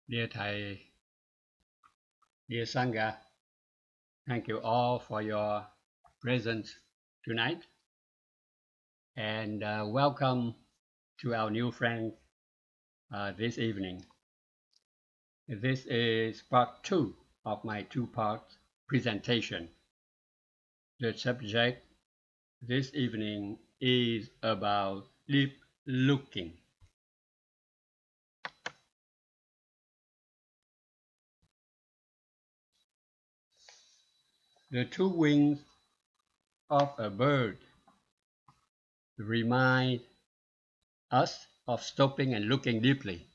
Dear Thầy, dear Sangha, thank you all for your presence tonight and welcome to our new friends this evening. This is part 2 of my two-part presentation. The subject this evening is about deep looking. The two wings of a bird remind us of stopping and looking deeply.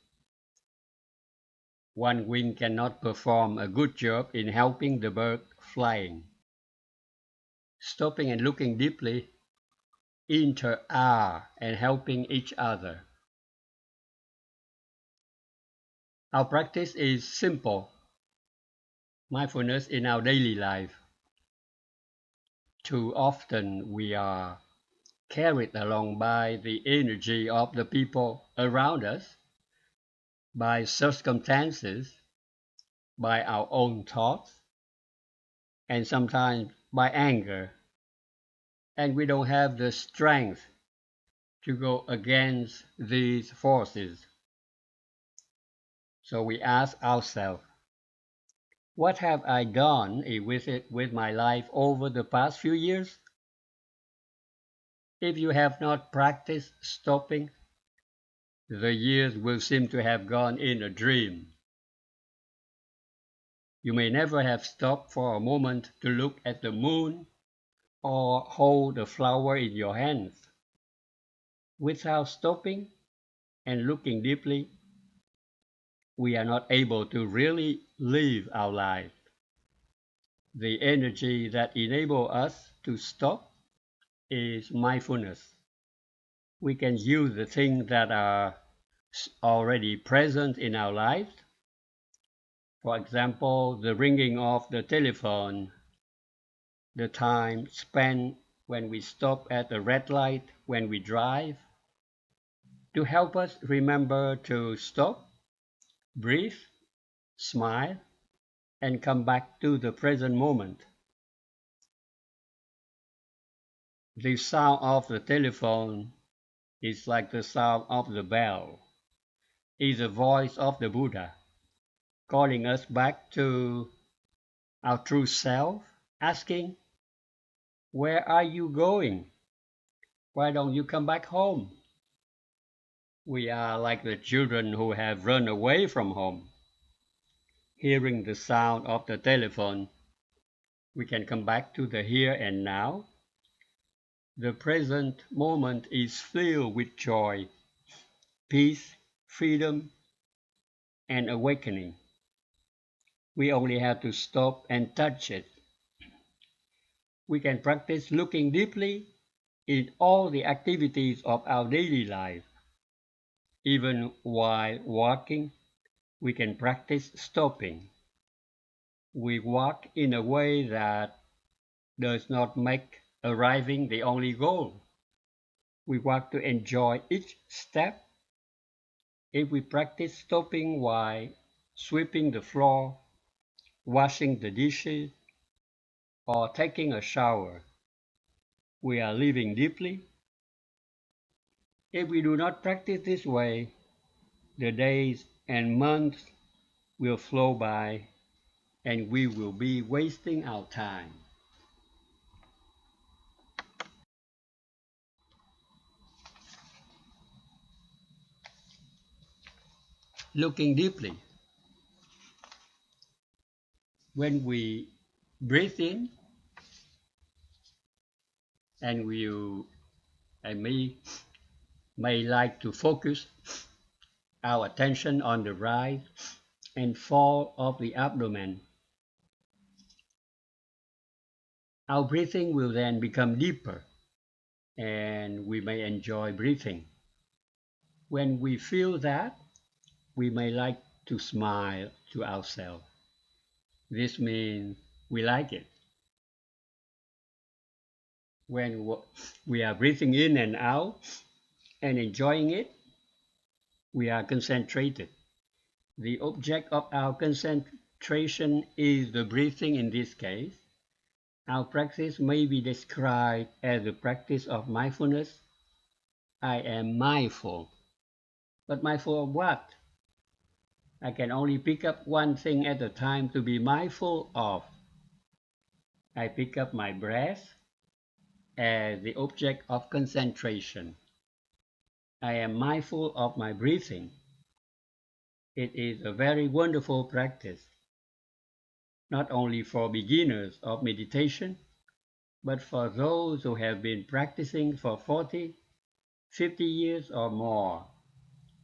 One wing cannot perform a good job in helping the bird flying. Stopping and looking deeply are and helping each other. Our practice is simple. Mindfulness in our daily life. Too often we are carried along by the energy of the people around us, by circumstances, by our own thoughts, and sometimes by anger. And we don't have the strength to go against these forces. So we ask ourselves, what have I done with my life over the past few years? If you have not practiced stopping, the years will seem to have gone in a dream. You may never have stopped for a moment to look at the moon or hold a flower in your hands. Without stopping and looking deeply, we are not able to really live our life. The energy that enables us to stop is mindfulness. We can use the things that are already present in our lives. For example, the ringing of the telephone, the time spent when we stop at a red light when we drive, to help us remember to stop, breathe, smile, and come back to the present moment. The sound of the telephone is like the sound of the bell, is the voice of the Buddha, calling us back to our true self, asking, where are you going? Why don't you come back home? We are like the children who have run away from home. Hearing the sound of the telephone, we can come back to the here and now. The present moment is filled with joy, peace, freedom, and awakening. We only have to stop and touch it. We can practice looking deeply in all the activities of our daily life. Even while walking, we can practice stopping. We walk in a way that does not make arriving the only goal. We walk to enjoy each step. If we practice stopping while sweeping the floor, washing the dishes, or taking a shower, we are living deeply. If we do not practice this way, the days and months will flow by and we will be wasting our time. Looking deeply, when we breathe in and you and me may like to focus our attention on the rise and fall of the abdomen. Our breathing will then become deeper and we may enjoy breathing. When we feel that, we may like to smile to ourselves. This means we like it. When we are breathing in and out and enjoying it, we are concentrated. The object of our concentration is the breathing in this case. Our practice may be described as the practice of mindfulness. I am mindful. But mindful of what? I can only pick up one thing at a time to be mindful of. I pick up my breath as the object of concentration. I am mindful of my breathing. It is a very wonderful practice, not only for beginners of meditation, but for those who have been practicing for 40, 50 years or more.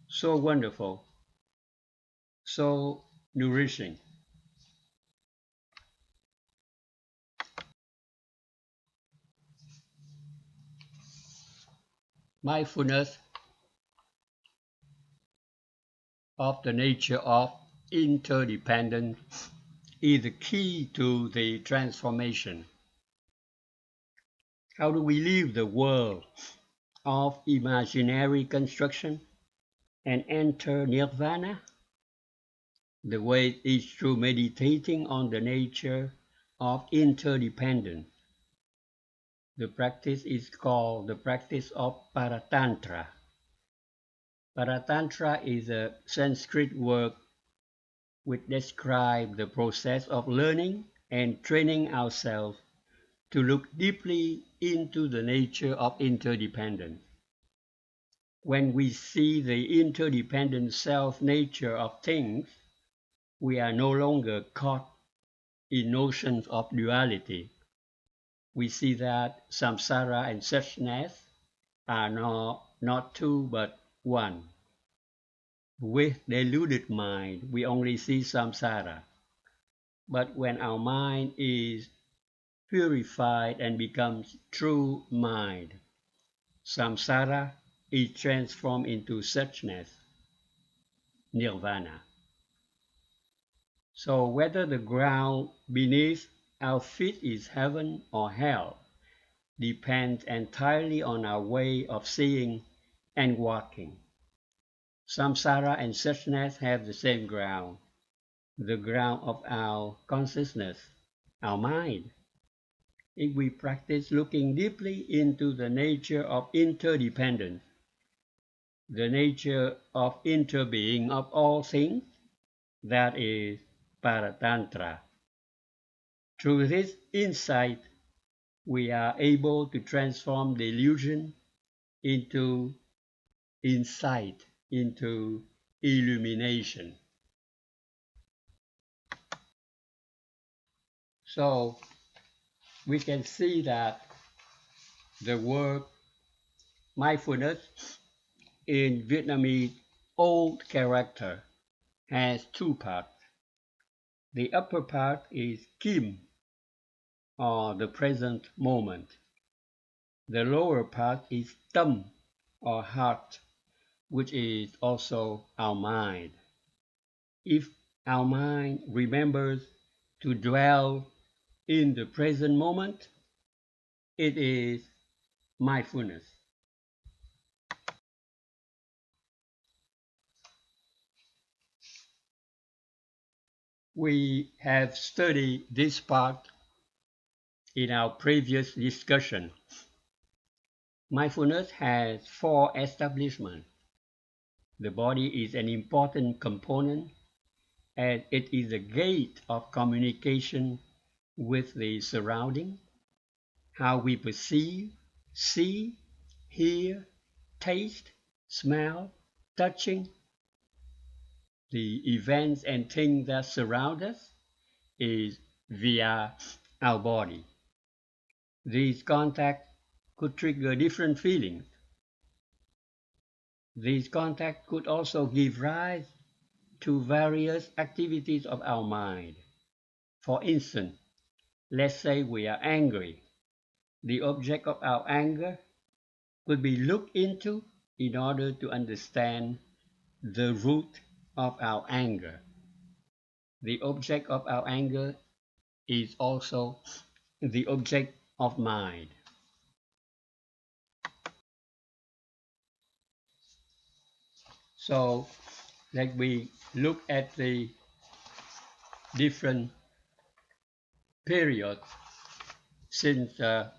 So wonderful, so nourishing. Mindfulness of the nature of interdependence is the key to the transformation. How do we leave the world of imaginary construction and enter nirvana? The way is through meditating on the nature of interdependence. The practice is called the practice of Paratantra. Paratantra is a Sanskrit word which describes the process of learning and training ourselves to look deeply into the nature of interdependence. When we see the interdependent self-nature of things, we are no longer caught in notions of duality. We see that samsara and suchness are not two but one. With deluded mind, we only see samsara. But when our mind is purified and becomes true mind, samsara is transformed into suchness, nirvana. So whether the ground beneath our feet is heaven or hell depends entirely on our way of seeing and walking. Samsara and suchness have the same ground, the ground of our consciousness, our mind. If we practice looking deeply into the nature of interdependence, the nature of interbeing of all things, that is Paratantra. Through this insight, we are able to transform the illusion into insight, into illumination. So we can see that the word mindfulness in Vietnamese old character has two parts. The upper part is Kim, or the present moment. The lower part is Tâm, or heart, which is also our mind. If our mind remembers to dwell in the present moment, it is mindfulness. We have studied this part in our previous discussion. Mindfulness has four establishments. The body is an important component as it is a gate of communication with the surrounding, how we perceive, see, hear, taste, smell, touching, the events and things that surround us is via our body. These contacts could trigger different feelings. These contacts could also give rise to various activities of our mind. For instance, let's say we are angry. The object of our anger could be looked into in order to understand the root of our anger. The object of our anger is also the object of mind. So Let we look at the different periods since the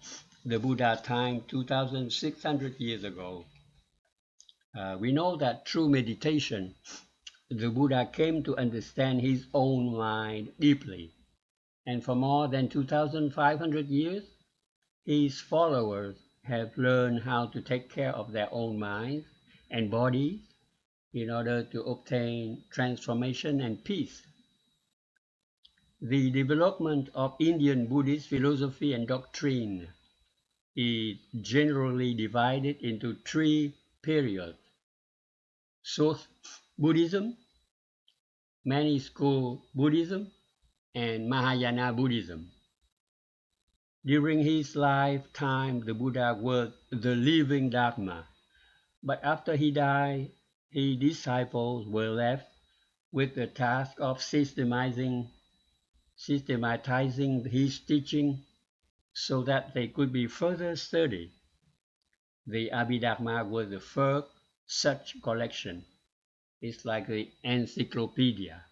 Buddha time 2,600 years ago. We know that through meditation, the Buddha came to understand his own mind deeply, and for more than 2,500 years, his followers have learned how to take care of their own minds and bodies in order to obtain transformation and peace. The development of Indian Buddhist philosophy and doctrine is generally divided into three periods: Source Buddhism, Many School Buddhism, and Mahayana Buddhism. During his lifetime, the Buddha was the living Dharma, but after he died, his disciples were left with the task of systematizing his teaching so that they could be further studied. The Abhidharma was the first such collection. It's like the encyclopedia.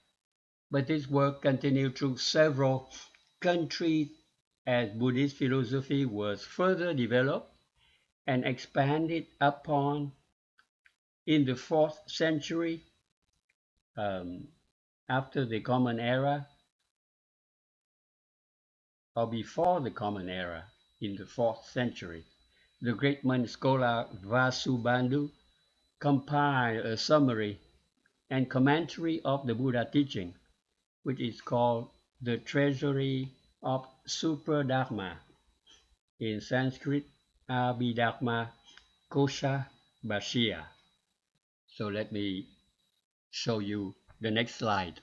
But this work continued through several countries as Buddhist philosophy was further developed and expanded upon in the 4th century after the Common Era, or before the Common Era in the 4th century. The great monk scholar Vasubandhu compiled a summary and commentary of the Buddha teaching, which is called the Treasury of Supradharma, in Sanskrit Abhidharma Kosha Bhashya. So let me show you the next slide.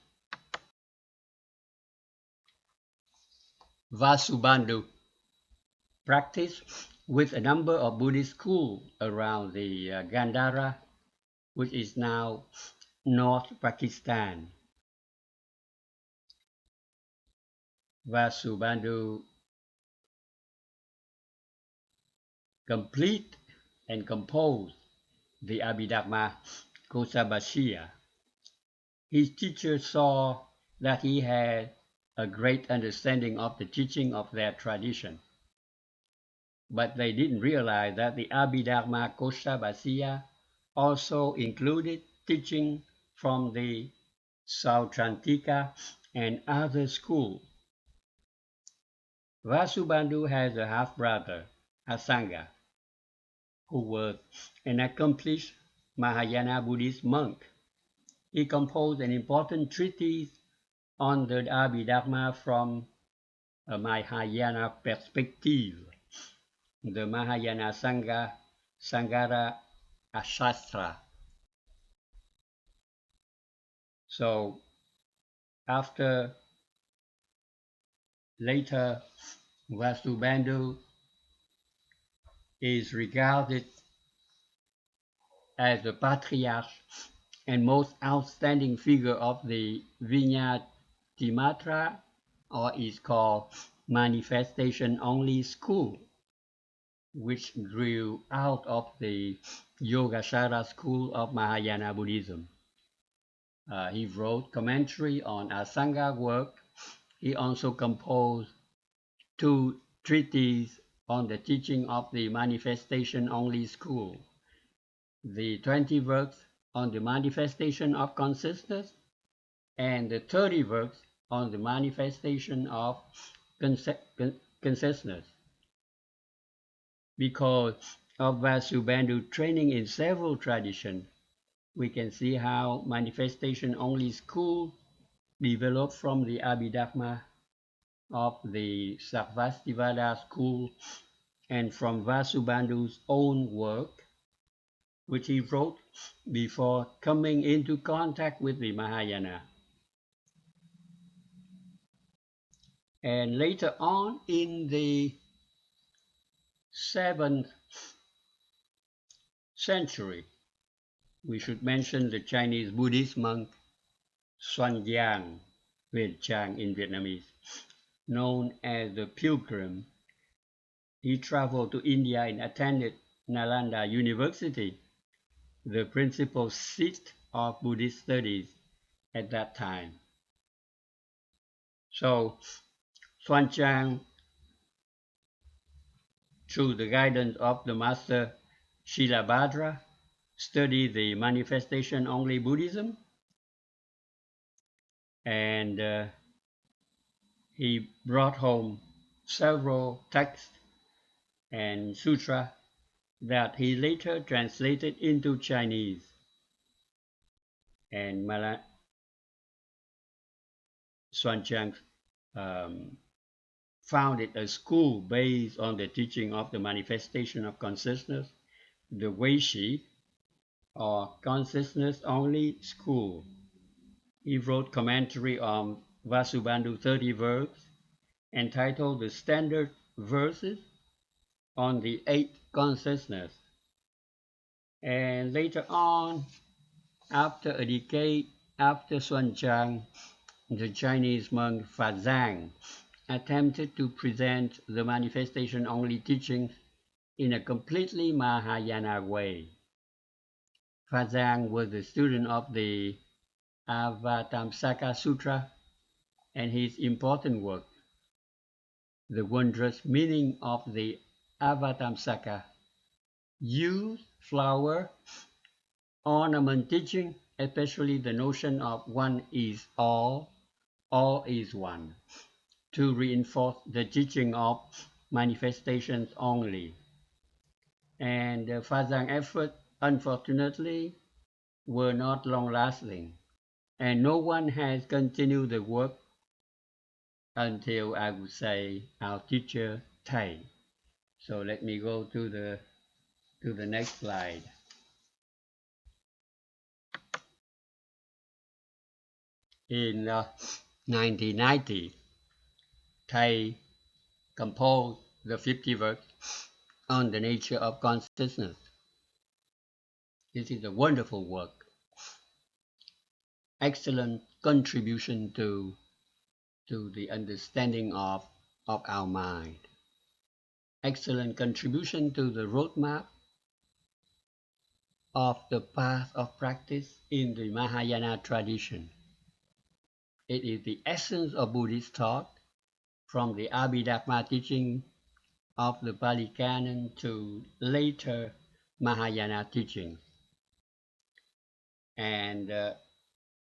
Vasubandhu practiced with a number of Buddhist schools around the Gandhara, which is now North Pakistan. Vasubandhu complete and composed the Abhidharma Kosabhashya. His teachers saw that he had a great understanding of the teaching of their tradition, but they didn't realize that the Abhidharma Kosabhashya also included teaching from the Sautrantika and other schools. Vasubandhu has a half-brother, Asanga, who was an accomplished Mahayana Buddhist monk. He composed an important treatise on the Abhidharma from a Mahayana perspective, the Mahayana Sangara Shastra. So after later, Vasubandhu is regarded as the patriarch and most outstanding figure of the Vinayatimatra, or is called Manifestation Only School, which grew out of the Yogacara school of Mahayana Buddhism. He wrote commentary on Asanga work. He also composed 2 treatises on the teaching of the Manifestation Only School: the 20 works on the manifestation of consciousness and the 30 works on the manifestation of consciousness. Because of Vasubandhu's training in several traditions, we can see how manifestation only school developed from the Abhidharma of the Sarvastivada school and from Vasubandhu's own work, which he wrote before coming into contact with the Mahayana. And later on in the 7th century, we should mention the Chinese Buddhist monk Xuan Giang, Huyền Trang in Vietnamese, known as the Pilgrim. He traveled to India and attended Nalanda University, the principal seat of Buddhist studies at that time. So Xuanzang, through the guidance of the master Shilabhadra, studied the manifestation-only Buddhism, and he brought home several texts and sutras that he later translated into Chinese. And Xuanzang founded a school based on the teaching of the manifestation of consciousness, the Weishi, or Consciousness Only School. He wrote commentary on Vasubandhu 30 verses, entitled The Standard Verses on the Eight Consciousness. And later on, after a decade after Xuanzang, the Chinese monk Fazang attempted to present the manifestation-only teachings in a completely Mahayana way. Fazang was a student of the Avatamsaka Sutra and his important work, The Wondrous Meaning of the Avatamsaka, used flower ornament teaching, especially the notion of one is all is one, to reinforce the teaching of manifestations only. And Fazang's efforts, unfortunately, were not long-lasting, and no one has continued the work until, I would say, our teacher Thầy. So let me go to the next slide. In 1990, Thầy composed the 50 verses on the nature of consciousness. This is a wonderful work, excellent contribution to the understanding of our mind, excellent contribution to the roadmap of the path of practice in the Mahayana tradition. It is the essence of Buddhist thought, from the Abhidharma teaching of the Pali Canon to later Mahayana teachings. And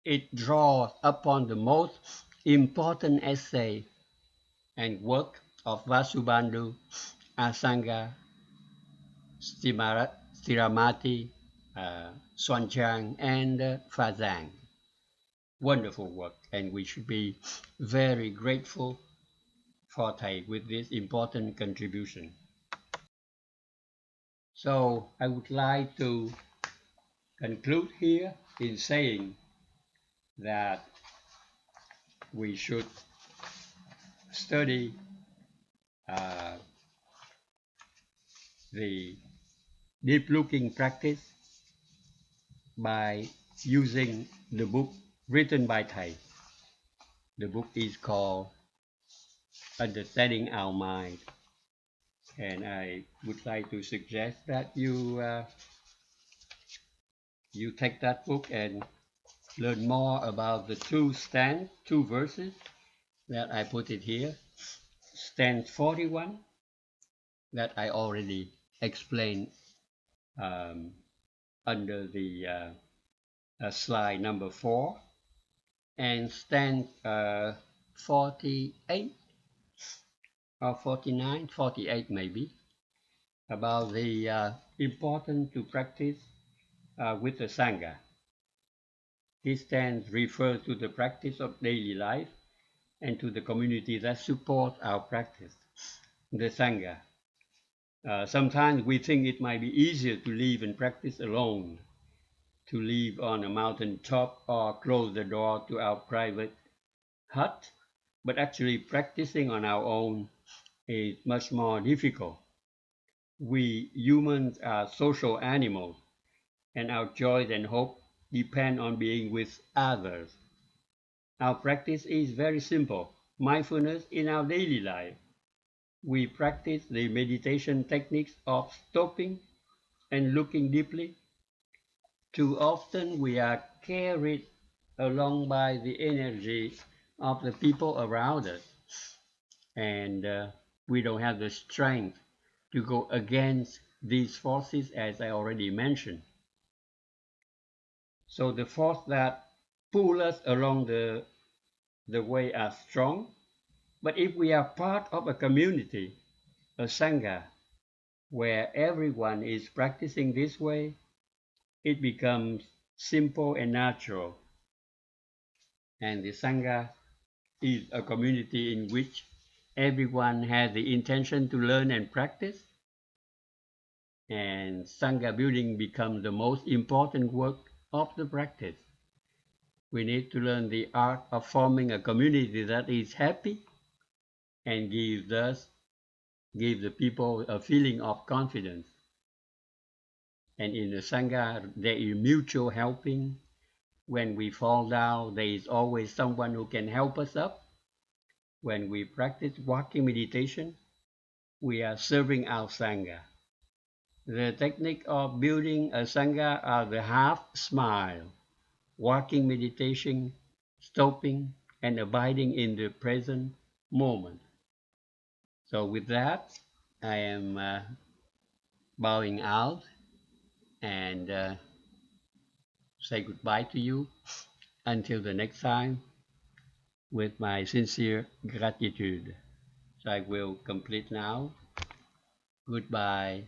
it draws upon the most important essay and work of Vasubandhu, Asanga, Stiramati, Xuanzang, and Fazang. Wonderful work, and we should be very grateful for Thầy with this important contribution. So I would like to conclude here in saying that we should study the deep looking practice by using the book written by Thầy. The book is called Understanding Our Mind, and I would like to suggest that you take that book and learn more about the two verses that I put it here. Stand 41 that I already explained under the slide number 4, and stand 48 or 49, 48 maybe, about the importance to practice with the Sangha. These stands refer to the practice of daily life and to the community that support our practice, the Sangha. Sometimes we think it might be easier to live and practice alone, to live on a mountain top or close the door to our private hut, but actually practicing on our own is much more difficult. We humans are social animals, and our joys and hope depend on being with others. Our practice is very simple: mindfulness in our daily life. We practice the meditation techniques of stopping and looking deeply. Too often we are carried along by the energy of the people around us, and we don't have the strength to go against these forces, as I already mentioned. So the force that pull us along the way are strong. But if we are part of a community, a sangha, where everyone is practicing this way, it becomes simple and natural. And the sangha is a community in which everyone has the intention to learn and practice. And sangha building becomes the most important work of the practice. We need to learn the art of forming a community that is happy and gives the people a feeling of confidence. And in the Sangha, there is mutual helping. When we fall down, there is always someone who can help us up. When we practice walking meditation, we are serving our Sangha. The technique of building a Sangha are the half smile, walking meditation, stopping, and abiding in the present moment. So with that, I am bowing out and say goodbye to you until the next time with my sincere gratitude. So I will complete now. Goodbye.